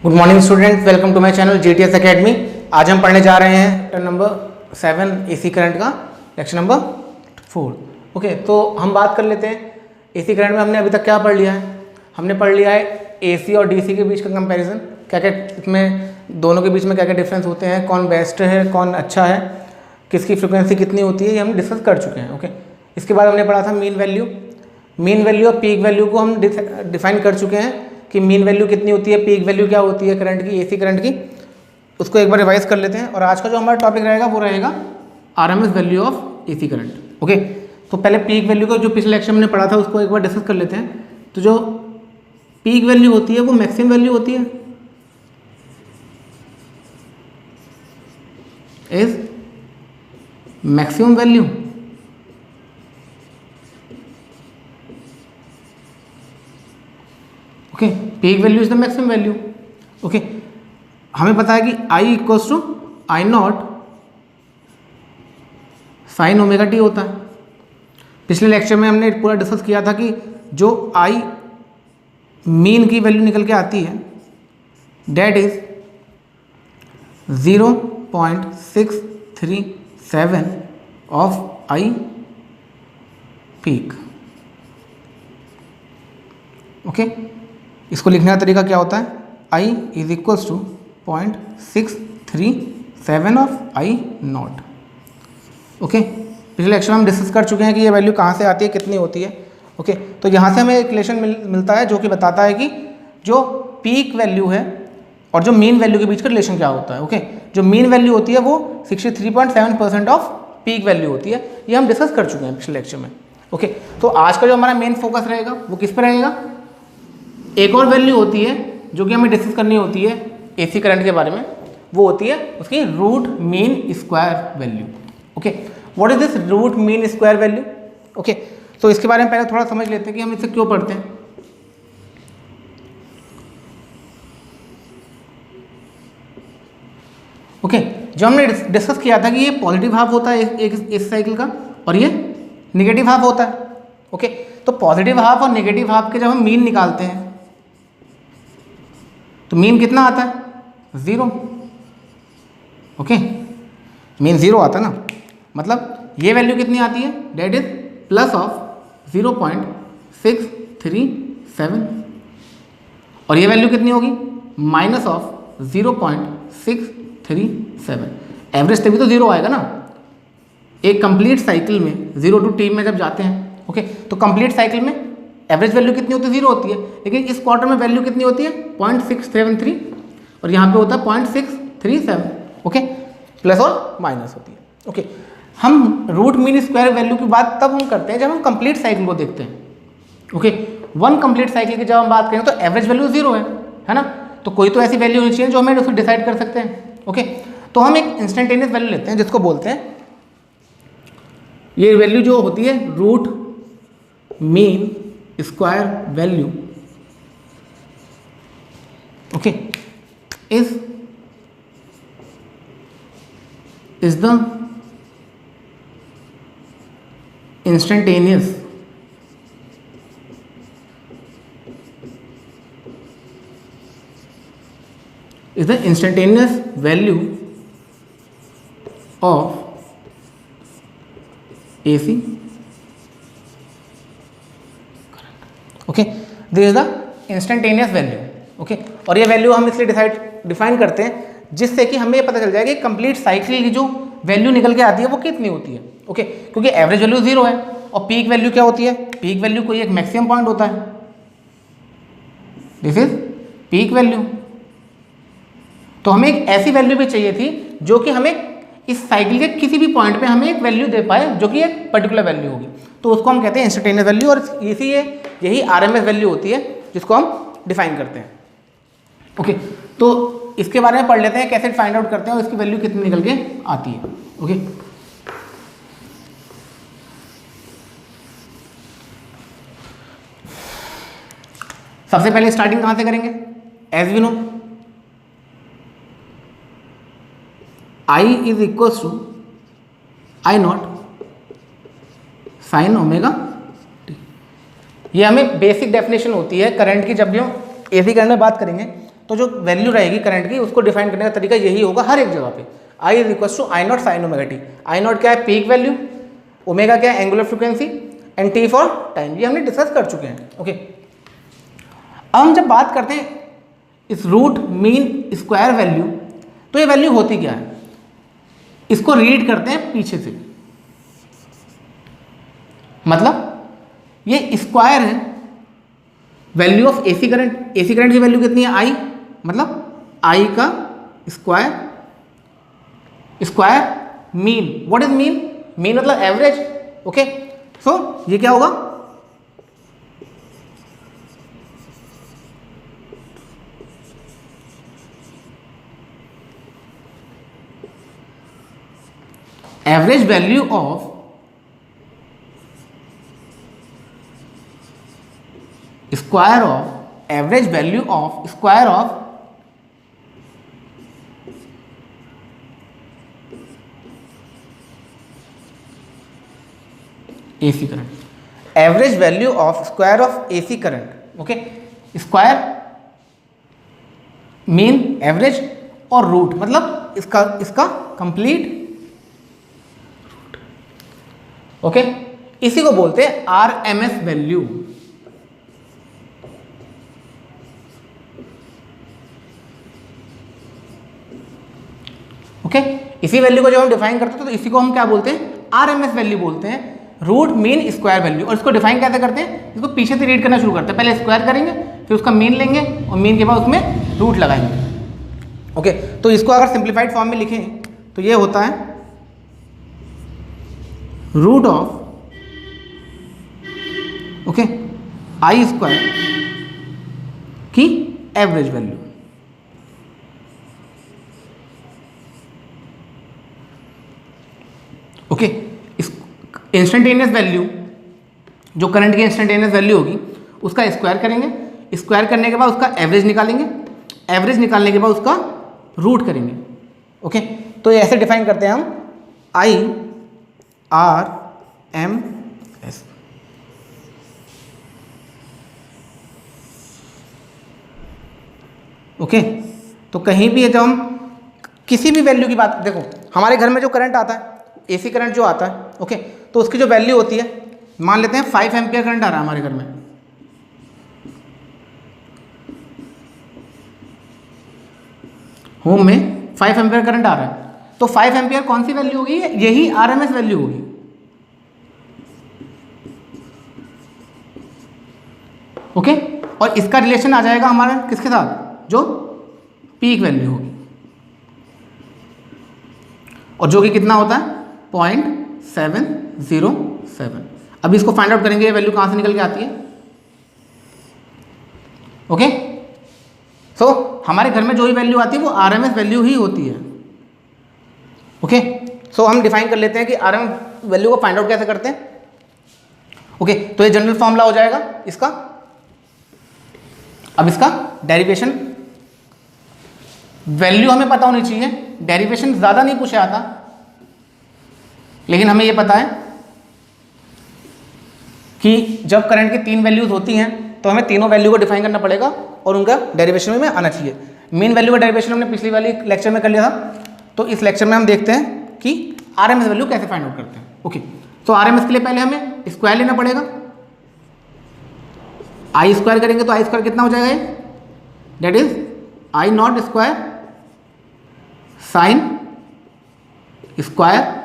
Good morning student, welcome to my channel GTS academy. आज हम पढ़ने जा रहे हैं चैप्टर नंबर 7 AC करंट का लेक्चर नंबर 4। ओके, तो हम बात कर लेते हैं AC करंट में हमने अभी तक क्या पढ़ लिया है। हमने पढ़ लिया है AC और DC के बीच का कंपैरिजन, क्या क्या इसमें दोनों के बीच में क्या क्या डिफरेंस होते हैं, कौन बेस्ट है कौन अच्छा है, किसकी फ्रिक्वेंसी कितनी होती है, ये हम डिस्कस कर चुके हैं। ओके, इसके बाद हमने पढ़ा था मीन वैल्यू और पीक वैल्यू को हम डिफाइन कर चुके हैं कि मीन वैल्यू कितनी होती है, पीक वैल्यू क्या होती है करंट की, AC करंट की। उसको एक बार रिवाइज कर लेते हैं और आज का जो हमारा टॉपिक रहेगा वो रहेगा RMS value of AC current. Okay, तो पहले पीक वैल्यू को जो पिछले लेक्चर में पढ़ा था उसको एक बार डिस्कस कर लेते हैं। तो जो पीक वैल्यू होती है वो मैक्सिमम वैल्यू होती है, is maximum value okay, peak value is the maximum value. Okay, हमें पता है कि I equals to I naught sine omega t होता है। पिछले लेक्चर में हमने पूरा डिस्कस किया था कि जो I मीन की वैल्यू निकल के आती है that is 0.637 of I peak. Okay, इसको लिखने का तरीका क्या होता है, I is equals to 0.637 of I naught. Okay, पिछले लेक्चर में हम डिस्कस कर चुके हैं कि ये वैल्यू कहाँ से आती है, कितनी होती है। ओके, तो यहाँ से हमें एक रिलेशन मिलता है जो कि बताता है कि जो पीक वैल्यू है और जो मीन वैल्यू के बीच का रिलेशन क्या होता है। ओके, जो मीन वैल्यू होती है वो 63.7% ऑफ पीक वैल्यू होती है, ये हम डिस्कस कर चुके हैं पिछले लेक्चर में। ओके, तो आज का जो हमारा मेन फोकस रहेगा वो किस पर रहेगा। एक और वैल्यू होती है जो कि हमें डिस्कस करनी होती है AC करंट के बारे में, वो होती है उसकी root mean square value. Okay, what is this root mean square value. Okay, तो इसके बारे में पहले थोड़ा समझ लेते हैं कि हम इसे क्यों पढ़ते हैं। ओके, जो हमने डिस्कस किया था कि ये पॉजिटिव हाफ होता है इस साइकिल का और ये नेगेटिव हाफ होता है। ओके, तो पॉजिटिव हाफ और नेगेटिव हाफ के जब हम मीन निकालते हैं तो मीन कितना आता है, 0। ओके, मीन 0 आता है ना, मतलब ये वैल्यू कितनी आती है, डेट इज प्लस ऑफ 0.637 और ये वैल्यू कितनी होगी, माइनस ऑफ 0.637। एवरेज तभी तो 0 आएगा ना, एक कंप्लीट साइकिल में 0 to T में जब जाते हैं। ओके, तो कंप्लीट साइकिल में एवरेज वैल्यू कितनी होती है, 0 होती है, लेकिन इस क्वार्टर में वैल्यू कितनी होती है, 0.673 और यहाँ पे होता है 0.637। ओके, प्लस और माइनस होती है। ओके, हम रूट मीन स्क्वायर वैल्यू की बात तब हम करते हैं जब हम कंप्लीट साइकिल को देखते हैं। ओके, वन कंप्लीट साइकिल की जब हम बात करें तो एवरेज वैल्यू 0 है ना, तो कोई तो ऐसी वैल्यू होनी चाहिए जो हमें उसको डिसाइड कर सकते हैं। ओके, तो हम एक इंस्टेंटेनियस वैल्यू लेते हैं जिसको बोलते हैं, ये वैल्यू जो होती है root mean square value. Okay, is the instantaneous value of AC okay, this is the instantaneous value. Okay, और ये वैल्यू हम इसलिए डिफाइन करते हैं जिससे कि हमें ये पता चल जाए कि कंप्लीट साइकिल की जो वैल्यू निकल के आती है वो कितनी होती है। ओके, क्योंकि एवरेज वैल्यू 0 है और पीक वैल्यू क्या होती है, पीक वैल्यू कोई एक मैक्सिमम पॉइंट होता है, दिस इज पीक वैल्यू। तो हमें एक ऐसी वैल्यू भी चाहिए थी जो कि हमें इस साइकिल के किसी भी पॉइंट पे हमें एक वैल्यू दे पाए जो कि एक पर्टिकुलर वैल्यू होगी, तो उसको हम कहते हैं इंस्टेंटेनियस वैल्यू और यही RMS वैल्यू होती है जिसको हम डिफाइन करते हैं। ओके, तो इसके बारे में पढ़ लेते हैं कैसे फाइंड आउट करते हैं और इसकी वैल्यू कितनी निकल के आती है। ओके, सबसे पहले स्टार्टिंग कहां से करेंगे, as we know I is equals to I naught sine omega t. ये हमें बेसिक डेफिनेशन होती है करंट की, जब भी हम AC करंट में बात करेंगे तो जो वैल्यू रहेगी करंट की उसको डिफाइन करने का तरीका यही होगा हर एक जगह पे। I is equal to I naught sine omega t. I naught क्या है, पीक वैल्यू, ओमेगा क्या है, angular frequency, and t for time. ये हमने डिस्कस कर चुके हैं। ओके, अब हम जब बात करते हैं इस रूट मीन स्क्वायर वैल्यू, तो ये वैल्यू होती क्या है, इसको रीड करते हैं पीछे से। मतलब ये स्क्वायर है value of AC current. AC current की वैल्यू कितनी है, आई, मतलब आई का square, square mean. What is mean, mean मतलब एवरेज। ओके, सो ये क्या होगा, average value of square of, average value of square of AC current. Average value of square of AC current. Okay, square mean average और root मतलब इसका complete root. Okay, इसी को बोलते हैं आरएमएस वैल्यू। ओके, इसी वैल्यू को जब हम डिफाइन करते हैं तो इसी को हम क्या बोलते हैं, आरएमएस वैल्यू बोलते हैं, रूट मीन स्क्वायर वैल्यू। और इसको डिफाइन कैसे करते हैं, इसको पीछे से रीड करना शुरू करते हैं। पहले स्क्वायर करेंगे, फिर उसका मीन लेंगे और मीन के बाद उसमें रूट लगाएंगे। ओके, तो इसको अगर सिंप्लीफाइड फॉर्म में लिखें तो ये होता है root of, okay, I square की average value. Okay, instantaneous value, जो करंट की इंस्टेंटेनियस वैल्यू होगी उसका स्क्वायर करेंगे, स्क्वायर करने के बाद उसका एवरेज निकालेंगे, एवरेज निकालने के बाद उसका रूट करेंगे। ओके, तो ये ऐसे डिफाइन करते हैं हम I R M S. Okay, तो कहीं भी जब हम किसी भी वैल्यू की बात, देखो हमारे घर में जो करंट आता है, एसी करंट जो आता है, ओके, तो उसकी जो वैल्यू होती है, मान लेते हैं 5 एम्पियर करंट आ रहा है हमारे घर में। होम में 5 एम्पियर करंट आ रहा है, तो 5 एम्पियर कौन सी वैल्यू होगी, यही आरएमएस वैल्यू होगी। ओके, और इसका रिलेशन आ जाएगा हमारा किसके साथ, जो पीक वैल्यू होगी, और जो कि कितना होता है 0.707। अभी इसको फाइंड आउट करेंगे ये वैल्यू कहां से निकल के आती है। ओके, सो हमारे घर में जो भी वैल्यू आती है वो आरएमएस वैल्यू ही होती है। ओके, सो हम डिफाइन कर लेते हैं कि आरएमएस वैल्यू को फाइंड आउट कैसे करते हैं। ओके, तो ये जनरल फॉर्मूला हो जाएगा इसका। अब इसका डेरिवेशन, वैल्यू हमें पता होनी चाहिए, डेरिवेशन ज़्यादा नहीं पूछा आता, लेकिन हमें ये पता है कि जब करंट की 3 वैल्यूज होती हैं तो हमें तीनों वैल्यू को डिफाइन करना पड़ेगा और उनका डेरिवेशन में आना चाहिए। मेन वैल्यू का डेरिवेशन हमने पिछली वाली लेक्चर में कर लिया था, तो इस लेक्चर में हम देखते हैं कि आरएमएस वैल्यू कैसे फाइंड आउट करते हैं। ओके, तो आरएमएस के लिए पहले हमें स्क्वायर लेना पड़ेगा। आई स्क्वायर करेंगे तो आई स्क्वायर कितना हो जाएगा, ये that is I naught square sine square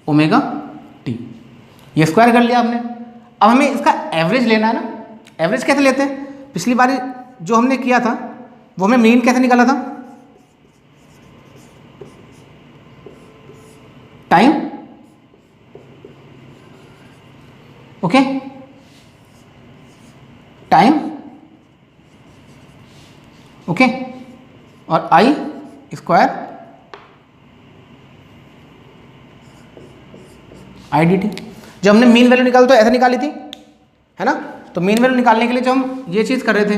omega t. ये स्क्वायर कर लिया हमने। अब हमें इसका एवरेज लेना है ना। एवरेज कैसे लेते हैं, पिछली बार जो हमने किया था वो हमें मीन कैसे निकाला था, टाइम। ओके, टाइम, ओके, और आई स्क्वायर आई डी टी। जब हमने मीन वैल्यू निकाली तो ऐसे निकाली थी, है ना। तो मीन वैल्यू निकालने के लिए जब हम ये चीज कर रहे थे,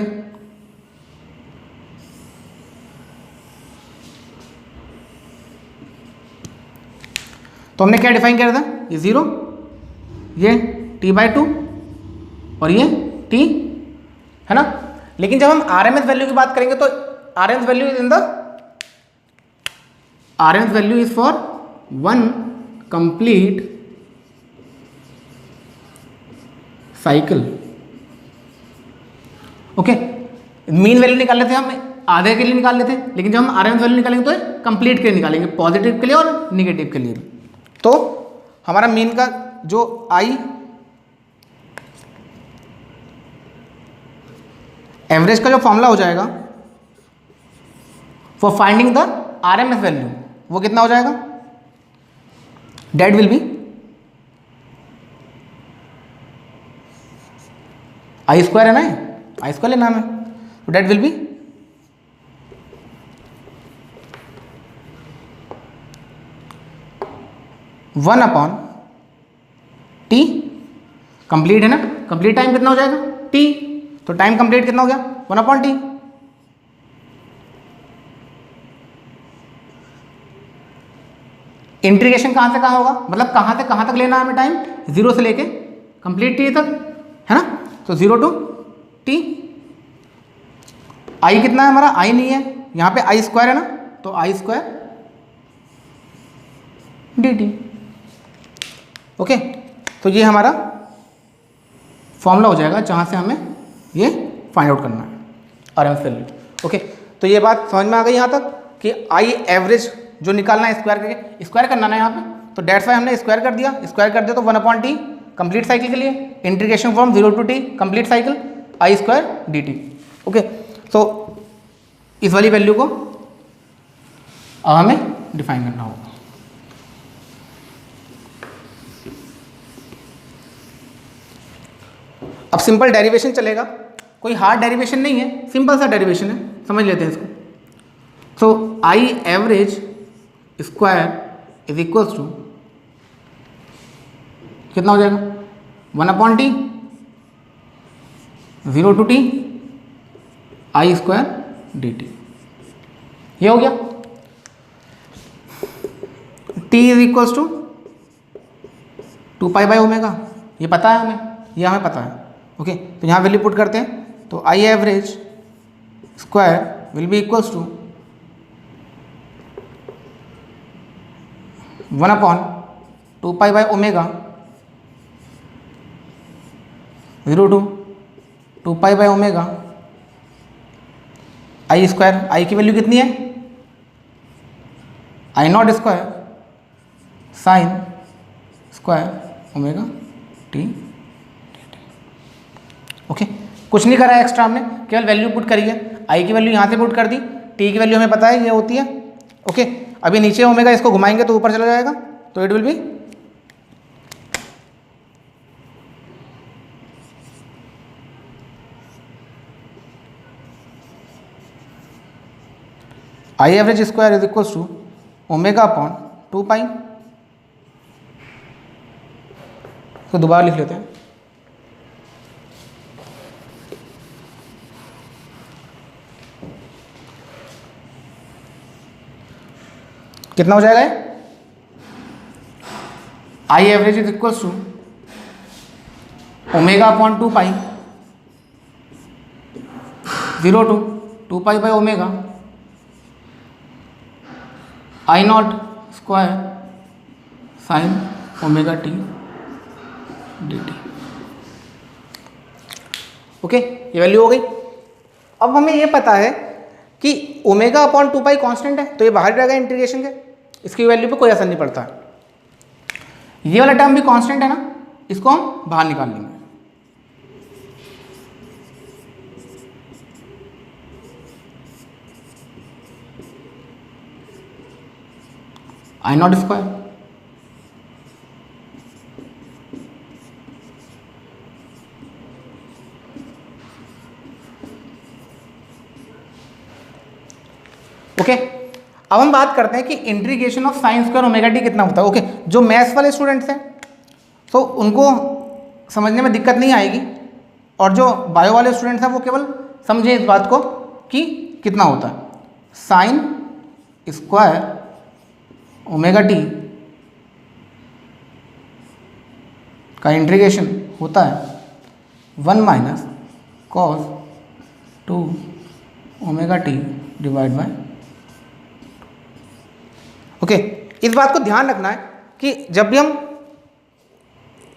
तो हमने क्या डिफाइन किया था, ये 0, ये t/2 और ये t, है ना। लेकिन जब हम आरएमएस वैल्यू की बात करेंगे तो RMS value is in the RMS value is for one complete cycle. Okay, mean value निकाल लेते हैं हम आधे के लिए निकाल लेते हैं, लेकिन जब हम RMS वैल्यू निकालेंगे तो कंप्लीट के लिए निकालेंगे, पॉजिटिव के लिए और निगेटिव के लिए। तो हमारा मीन का जो आई एवरेज का जो फॉर्मूला हो जाएगा for finding the RMS value, वो कितना हो जाएगा? That will be I square है ना, आई स्क्वायर लेना है, तो that will be one upon t. Complete है ना, कंप्लीट टाइम कितना हो जाएगा? टी। तो टाइम कंप्लीट कितना हो गया? One upon T. इंटीग्रेशन कहां से कहां होगा, मतलब कहां से कहां तक लेना है हमें टाइम? जीरो से लेके कंप्लीट टी तक, है ना। तो जीरो टू टी। आई कितना है हमारा? आई नहीं है, यहां पे आई स्क्वायर है ना, तो आई स्क्वायर डी टी। ओके, तो ये हमारा फॉर्मूला हो जाएगा जहां से हमें ये फाइंड आउट करना है RMS वैल्यू। ओके, तो ये बात समझ में आ गई यहाँ तक कि आई एवरेज जो निकालना है स्क्वायर करके, स्क्वायर करना है यहाँ पे, तो डेट्स वाई हमने स्क्वायर कर दिया, स्क्वायर कर दिया तो one upon t complete cycle के लिए, integration from zero to t complete cycle, I square d t. Okay, तो इस वाली वैल्यू को अब हमें डिफाइन करना होगा। अब सिंपल डेरिवेशन चलेगा, कोई हार्ड डेरिवेशन नहीं है, सिंपल सा डेरिवेशन है, समझ लेते हैं इसको। तो I average square is equals to कितना हो जाएगा? One upon t zero to t I square d t. ये हो गया। T is equals to two pi by omega, ये पता है हमें, ये हमें पता है। ओके, तो यहाँ वैल्यू पुट करते हैं, तो I average square will be equals to one upon two pi by omega zero to two pi by omega I square. I की वैल्यू कितनी है? I naught square sine square omega t. Okay, कुछ नहीं करा है extra हमने, केवल value put करी है। आई की वैल्यू यहाँ से पुट कर दी, टी की वैल्यू हमें पता है ये होती है। ओके, अभी नीचे ओमेगा, इसको घुमाएंगे तो ऊपर चला जाएगा, तो it will be I average square is equals to omega upon two pi. तो दोबारा लिख लेते हैं, कितना हो जाएगा? I average is equals to omega upon two pi zero to two pi by omega I naught square sine omega t d t. Okay, ये value हो गई। अब हमें ये पता है कि omega upon two pi constant है, तो ये बाहर रहेगा इंटीग्रेशन के, इसकी वैल्यू पे कोई असर नहीं पड़ता। ये वाला टर्म भी कांस्टेंट है ना, इसको हम बाहर निकाल लेंगे। आई नॉट स्क्वायर ओके। अब हम बात करते हैं कि integration of sine square omega T कितना होता है। ओके, जो मैथ्स वाले स्टूडेंट्स हैं तो उनको समझने में दिक्कत नहीं आएगी, और जो बायो वाले स्टूडेंट्स हैं वो केवल समझें इस बात को कि कितना होता है। साइन स्क्वायर ओमेगा टी का इंटीग्रेशन होता है 1 minus cos 2 omega t divide by. Okay, इस बात को ध्यान रखना है कि जब भी हम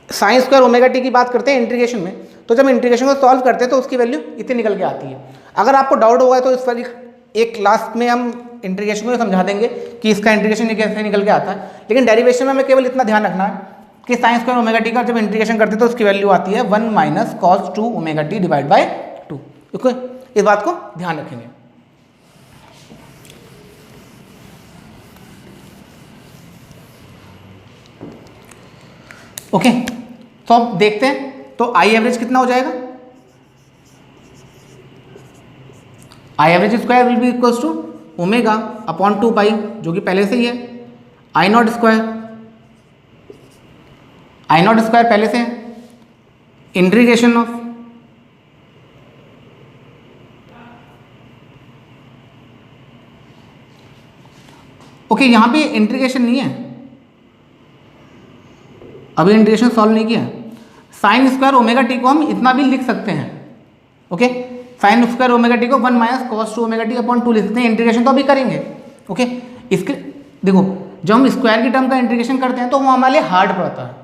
साइन स्क्वायर ओमेगा टी की बात करते हैं इंटीग्रेशन में, तो जब इंटीग्रेशन को सॉल्व करते हैं तो उसकी वैल्यू इतनी निकल के आती है। अगर आपको डाउट होगा तो इस पर एक क्लास में हम इंटीग्रेशन को समझा देंगे कि इसका इंटीग्रेशन कैसे निकल के आता है, लेकिन डेरिवेशन में हमें केवल इतना ध्यान रखना है कि साइन स्क्वायर ओमेगा टी का जब इंटीग्रेशन करते हैं तो उसकी वैल्यू आती है 1 minus cos 2 omega t divide by 2। Okay, इस बात को ध्यान रखेंगे। ओके, तो अब देखते हैं तो आई एवरेज कितना हो जाएगा। I average square will be equals to omega upon 2 pi, जो कि पहले से ही है, आई नॉट स्क्वायर पहले से है, इंटीग्रेशन ऑफ ओके, यहां पे इंटीग्रेशन नहीं है, अभी इंटीग्रेशन सॉल्व नहीं किया। साइन स्क्वायर ओमेगा टी को हम इतना भी लिख सकते हैं। Okay, sign square omega T को 1 minus cos 2 omega T upon 2 लिख सकते हैं। इंटीग्रेशन तो अभी करेंगे। ओके, इसके देखो जब हम स्क्वायर की टर्म का इंटीग्रेशन करते हैं तो वो हमारे लिए हार्ड पड़ता है।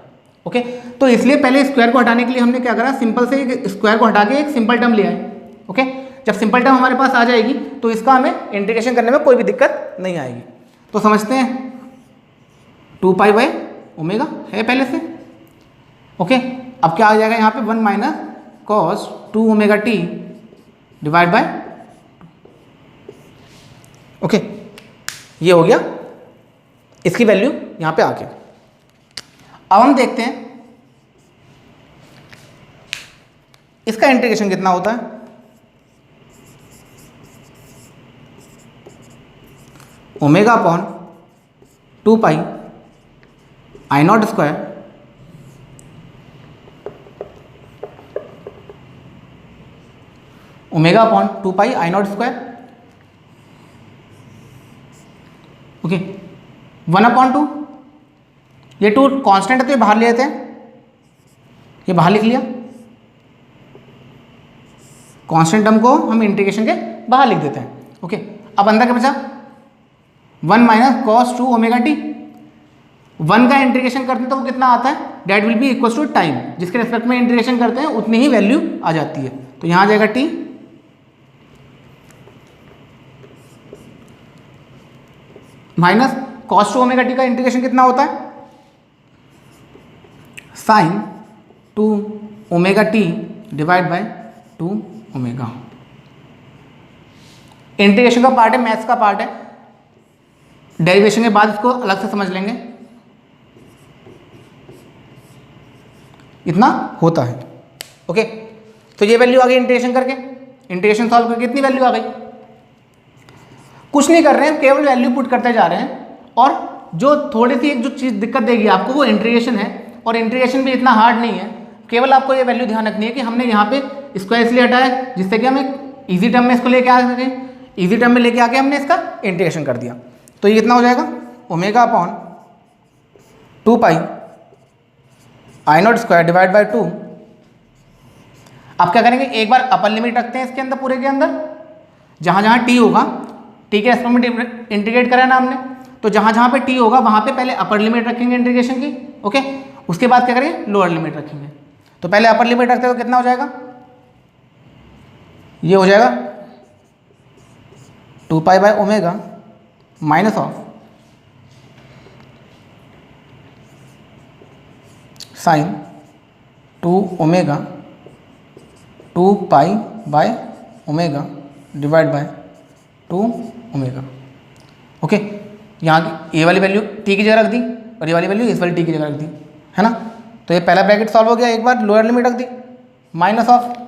ओके, तो इसलिए पहले स्क्वायर को हटाने के लिए हमने क्या करा, सिंपल से स्क्वायर को हटा के एक सिंपल टर्म ले आए। ओके, जब सिंपल टर्म हमारे पास आ जाएगी तो इसका हमें इंटीग्रेशन करने में कोई भी दिक्कत नहीं आएगी। तो समझते हैं 2 पाई बाय ओमेगा है पहले से। ओके, अब क्या आ जाएगा यहाँ पे 1 minus cos 2 omega t divide by. Okay, ये हो गया इसकी वैल्यू यहाँ पे आके। अब हम देखते हैं इसका इंटीग्रेशन कितना होता है। Omega upon 2 pi I naught square omega upon 2 pi I naught square. Okay, 1 upon 2, ये 2 कांस्टेंट है तो ये बाहर ले लेते हैं, ये बाहर लिख लिया। कांस्टेंट टर्म को हम इंटीग्रेशन के बाहर लिख देते हैं। ओके, अब अंदर क्या बचा, 1 माइनस कॉस 2 ओमेगा टी। 1 का इंटीग्रेशन करते हैं तो वो कितना आता है, that will be equal to time, जिसके रिस्पेक्ट में इंटीग्रेशन करते हैं उतनी ही वैल्यू आ जाती है। तो यहाँ आ जाएगा t minus cos 2 omega t का इंटीग्रेशन कितना होता है, sine 2 omega t divide by 2 omega. Integration का पार्ट है, मैथ्स का पार्ट है, डेरिवेशन के बाद इसको अलग से समझ लेंगे। इतना होता है। ओके, तो ये वैल्यू आ गई इंटीग्रेशन करके, इंटीग्रेशन सॉल्व करके कितनी वैल्यू आ गई। कुछ नहीं कर रहे हैं, केवल वैल्यू पुट करते जा रहे हैं। और जो थोड़ी सी एक जो चीज़ दिक्कत देगी आपको वो इंटीग्रेशन है, और इंटीग्रेशन भी इतना हार्ड नहीं है। केवल आपको ये वैल्यू ध्यान रखनी है कि हमने यहाँ पे स्क्वायर इसलिए हटाया जिससे कि हम एक ईजी टर्म में इसको लेके आ सकें। ईजी टर्म में लेके आके हमने इसका इंटीग्रेशन कर दिया। तो ये कितना हो जाएगा, omega upon 2 pi I naught square divide by 2। आप क्या करेंगे, एक बार अपर लिमिट रखते हैं इसके अंदर, पूरे के अंदर जहाँ जहाँ टी होगा, टी के रेस्पेक्ट में इंटीग्रेट करा ना हमने, तो जहाँ जहाँ पे टी होगा वहाँ पे पहले अपर लिमिट रखेंगे इंटीग्रेशन की। ओके, उसके बाद क्या करेंगे, लोअर लिमिट रखेंगे। तो पहले अपर लिमिट रखते हैं तो कितना हो जाएगा, ये हो जाएगा 2 pi by omega minus of sign 2 omega 2 pi by omega divide by 2 omega. Okay, यहाँ ये वाली वैल्यू टी की जगह रख दी और ये वाली वैल्यू इस वाली टी की जगह रख दी, है ना। तो ये पहला ब्रैकेट सॉल्व हो गया। एक बार लोअर लिमिट रख दी, माइनस ऑफ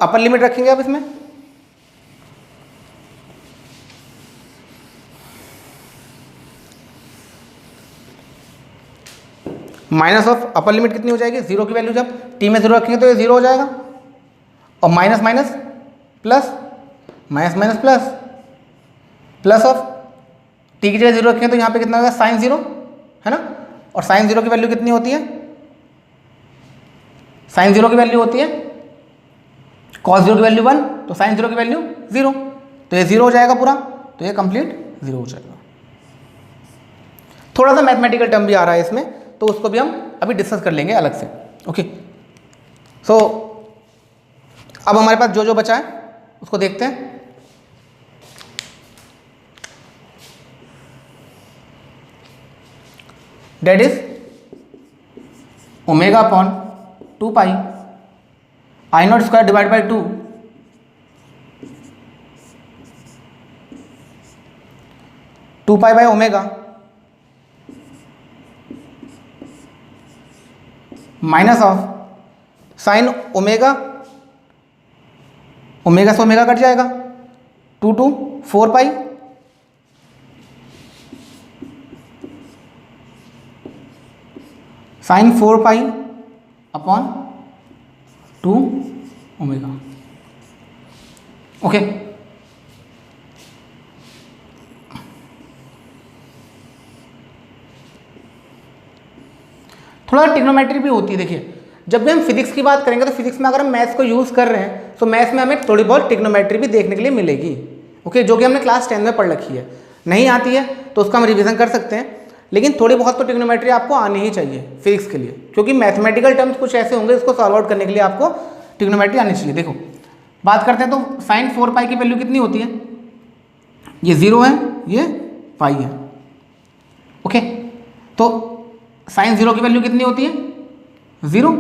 अपर लिमिट रखेंगे अब इसमें, माइनस ऑफ अपर लिमिट कितनी हो जाएगी, 0 की वैल्यू जब टी में 0 रखेंगे तो ये 0 हो जाएगा, और minus minus plus, minus minus plus, plus of T की जगह 0 रखेंगे तो यहाँ पे कितना होगा, साइन 0, है ना। और साइन 0 की वैल्यू कितनी होती है, साइन 0 की वैल्यू होती है कॉस 0 की वैल्यू 1, तो साइन 0 की वैल्यू 0, तो ये 0 हो जाएगा पूरा, तो ये कंप्लीट 0 हो जाएगा। थोड़ा सा मैथमेटिकल टर्म भी आ रहा है इसमें, तो उसको भी हम अभी डिस्कस कर लेंगे अलग से। ओके, सो अब हमारे पास जो जो बचा है उसको देखते हैं। That is omega upon 2 pi I naught square divide by 2 2 pi by omega minus of sine omega, omega से ओमेगा कट जाएगा, 2 to 4 pi sine 4 pi upon 2 omega. Okay, थोड़ा ट्रिग्नोमेट्री भी होती है। देखिए, जब भी हम फिजिक्स की बात करेंगे तो फिजिक्स में अगर हम मैथ्स को यूज़ कर रहे हैं तो मैथ्स में हमें थोड़ी बहुत ट्रिग्नोमेट्री भी देखने के लिए मिलेगी। ओके, जो कि हमने क्लास 10 में पढ़ रखी है। नहीं आती है तो उसका हम रिवीजन कर सकते हैं, लेकिन थोड़ी बहुत तो ट्रिग्नोमेट्री आपको आनी ही चाहिए फिजिक्स के लिए, क्योंकि मैथमेटिकल टर्म्स कुछ ऐसे होंगे जिसको सॉल्व आउट करने के लिए आपको ट्रिग्नोमेट्री आनी चाहिए। देखो, बात करते हैं तो साइन 4 पाई की वैल्यू कितनी होती है? ये 0 है, ये पाई है। ओके, तो साइन 0 की वैल्यू कितनी होती है? 0।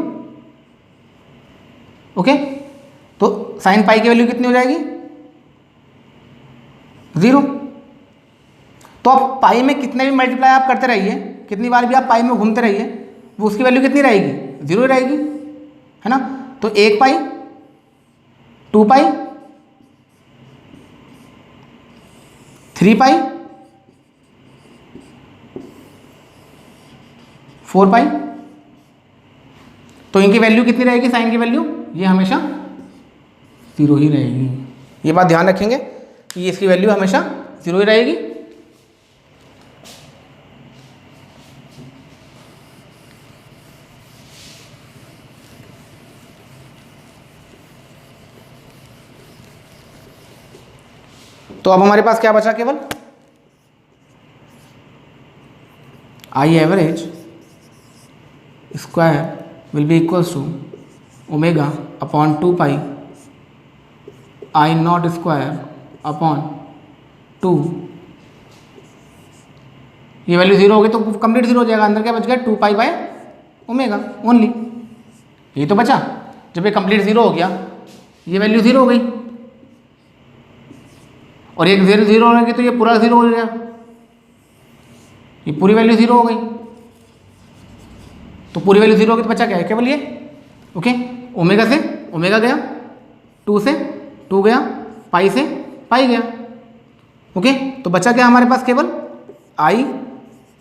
ओके, तो साइन पाई की वैल्यू कितनी हो जाएगी? 0। तो आप पाई में कितने भी मल्टीप्लाई आप करते रहिए, कितनी बार भी आप पाई में घूमते रहिए, वो उसकी वैल्यू कितनी रहेगी? 0 रहेगी, है ना। तो 1 पाई, 2 पाई, 3 पाई, 4 पाई, तो इनकी वैल्यू कितनी रहेगी? साइन की वैल्यू ये हमेशा 0 ही रहेगी। ये बात ध्यान रखेंगे कि इसकी वैल्यू हमेशा 0 ही रहेगी। तो अब हमारे पास क्या बचा? केवल I average square will be equals to omega upon 2 pi I naught square upon 2। ये वैल्यू 0 हो गई तो कंप्लीट 0 हो जाएगा। अंदर क्या बच गया? 2 पाई बाय ओमेगा ओनली। ये तो बचा। जब ये कंप्लीट 0 हो गया, ये वैल्यू 0 हो गई, और एक 0 होने की तो ये पूरा 0 हो गया, ये पूरी वैल्यू 0 हो गई। तो पूरी वैल्यू 0 हो गई तो बचा क्या है? केवल ये। ओके, ओमेगा से ओमेगा गया, 2 से 2 गया, पाई से पाई गया। ओके, तो बचा क्या हमारे पास? केवल I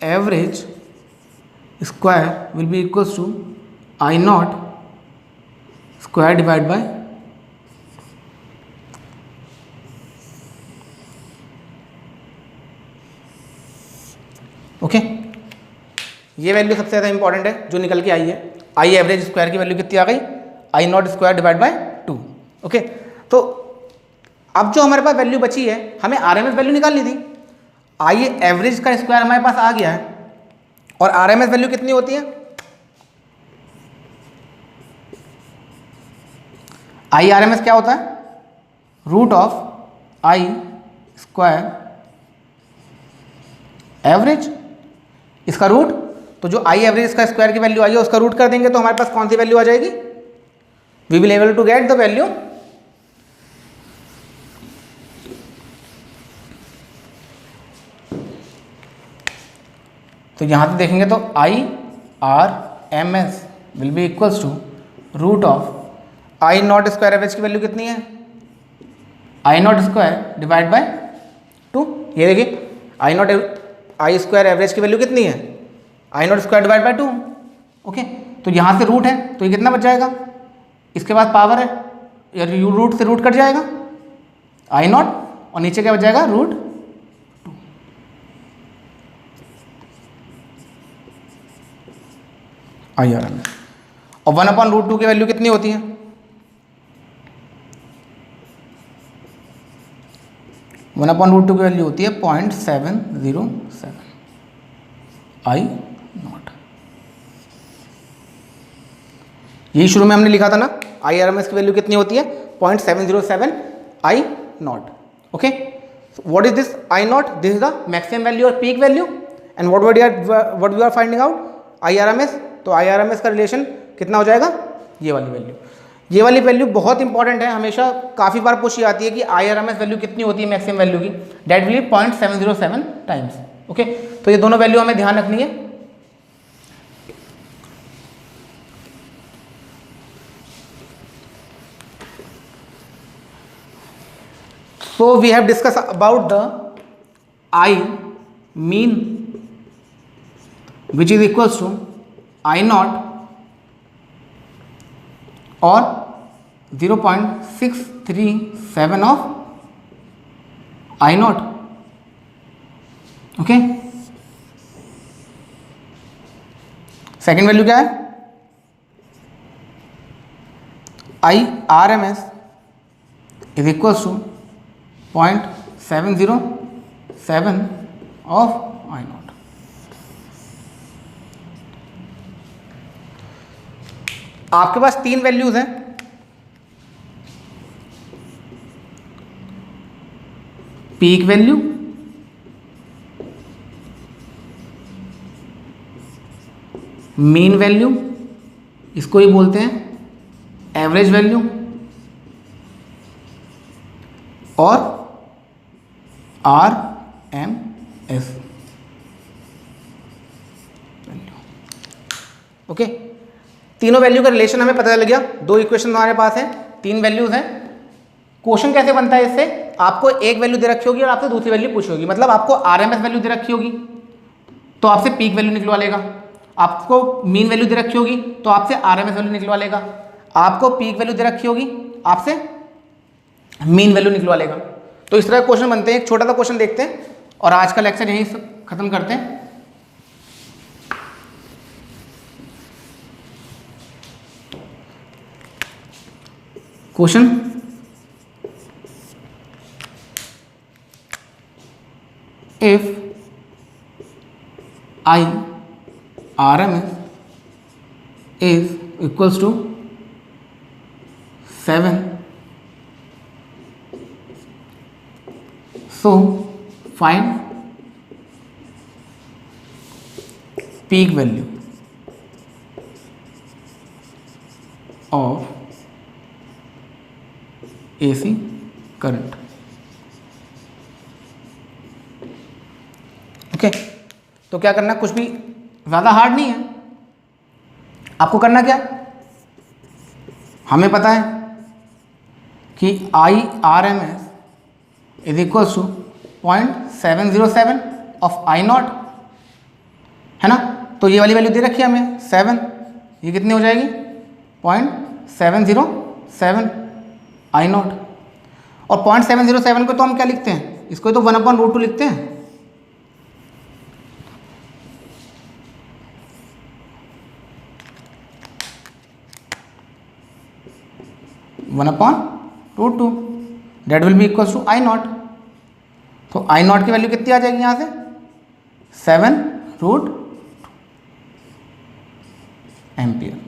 average square will be equals to I naught square divide by okay. ये वैल्यू सबसे ज़्यादा इंपॉर्टेंट है जो निकल के आई है। आई एवरेज स्क्वायर की वैल्यू कितनी आ गई? I naught square divide by 2। Okay, तो अब जो हमारे पास वैल्यू बची है, हमें आरएमएस वैल्यू निकालनी थी। आई एवरेज का स्क्वायर हमारे पास आ गया है, और आरएमएस वैल्यू कितनी होती है? आई आरएमएस क्या होता है? Root of I square average, इसका रूट। तो जो आई एवरेज का स्क्वायर की वैल्यू आई है उसका रूट कर देंगे तो हमारे पास कौन सी वैल्यू आ जाएगी? We will able to get the value तो यहां से देखेंगे तो I R M S will be equals to root of I naught square average की वैल्यू कितनी है? I naught square divide by 2। ये देखिए, आई स्क्वायर एवरेज की वैल्यू कितनी है? I naught square divide by 2। Okay, तो यहाँ से रूट है तो ये कितना बच जाएगा? इसके बाद पावर है, या रूट से रूट कट जाएगा आई नॉट, और नीचे क्या बच जाएगा? रूट 2। आई आर एम, और 1/√2 की वैल्यू कितनी होती है? 1/√2 की वैल्यू होती है 0.707 I नॉट। यही शुरू में हमने लिखा था ना, IRMS की वैल्यू कितनी होती है 0.707 I naught. Okay, what is this I naught? This is the maximum value और peak value, and what we are finding out IRMS। तो IRMS का रिलेशन कितना हो जाएगा, ये वाली वैल्यू। ये वाली वैल्यू बहुत इंपॉर्टेंट है, हमेशा काफ़ी बार पूछी जाती है कि IRMS वैल्यू कितनी होती है मैक्सिमम वैल्यू की, that will be 0.707 times. Okay, तो ये दोनों वैल्यू हमें ध्यान रखनी है। So we have discussed about the I mean, which is equals to I naught or 0.637 of I naught. Okay, second value क्या है, IRMS is equals to 0.707 of I naught। आपके पास तीन वैल्यूज हैं, पीक वैल्यू, मीन वैल्यू, इसको ही बोलते हैं average value, और RMS value. Okay, तीनों वैल्यू का रिलेशन हमें पता चल गया। दो इक्वेशन हमारे पास हैं, तीन वैल्यूज हैं। क्वेश्चन कैसे बनता है इससे, आपको एक वैल्यू दे रखी होगी और आपसे दूसरी वैल्यू पूछी होगी, मतलब आपको RMS वैल्यू दे रखी होगी तो आपसे पीक वैल्यू निकलवा लेगा, आपको मीन वैल्यू दे रखी होगी तो आपसे RMS वैल्यू निकलवा लेगा, आपको पीक वैल्यू दे रखी होगी आपसे मीन वैल्यू निकलवा लेगा। तो इस तरह के क्वेश्चन बनते हैं। एक छोटा सा क्वेश्चन देखते हैं और आज का लेक्चर यहीं खत्म करते हैं। Question, if IRMS is equals to 7, so find peak value of AC current। Okay, तो क्या करना, कुछ भी ज़्यादा हार्ड नहीं है। आपको करना क्या, हमें पता है कि IRMS is equals to 0.707 of I naught, है ना। तो ये वाली वैल्यू दे रखी है हमें 7, ये कितनी हो जाएगी 0.707 I नॉट। और 0.707 को तो हम क्या लिखते हैं, इसको तो 1/√2 लिखते हैं। 1/√2 that will be equals to I naught. तो I नॉट की वैल्यू कितनी आ जाएगी यहाँ से 7√2 एम्पियर।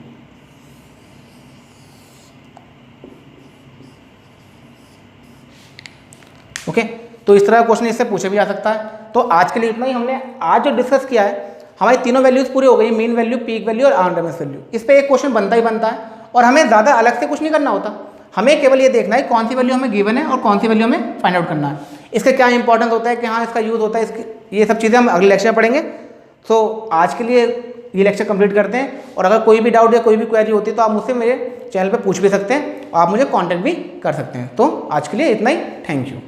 ओके, तो इस तरह का क्वेश्चन इससे पूछे भी जा सकता है। तो आज के लिए इतना ही। हमने आज जो डिस्कस किया है, हमारी तीनों वैल्यूज पूरी हो गई, मीन वैल्यू, पीक वैल्यू और RMS वैल्यू। इस पे एक क्वेश्चन बनता ही बनता है और हमें ज़्यादा अलग से कुछ नहीं करना होता। हमें केवल ये देखना है कौन सी वैल्यू हमें गिवन है और कौन सी वैल्यू हमें फाइंड आउट करना है। इसका क्या इंपॉर्टेंस होता है कि हाँ इसका यूज़ होता है, इसकी ये सब चीज़ें हम अगले लेक्चर में पढ़ेंगे। तो आज के लिए ये लेक्चर कंप्लीट करते हैं, और अगर कोई भी डाउट या कोई भी क्वेरी होती है तो आप मुझसे मेरे चैनल पर पूछ भी सकते हैं और आप मुझे कॉन्टैक्ट भी कर सकते हैं। तो आज के लिए इतना ही, थैंक यू।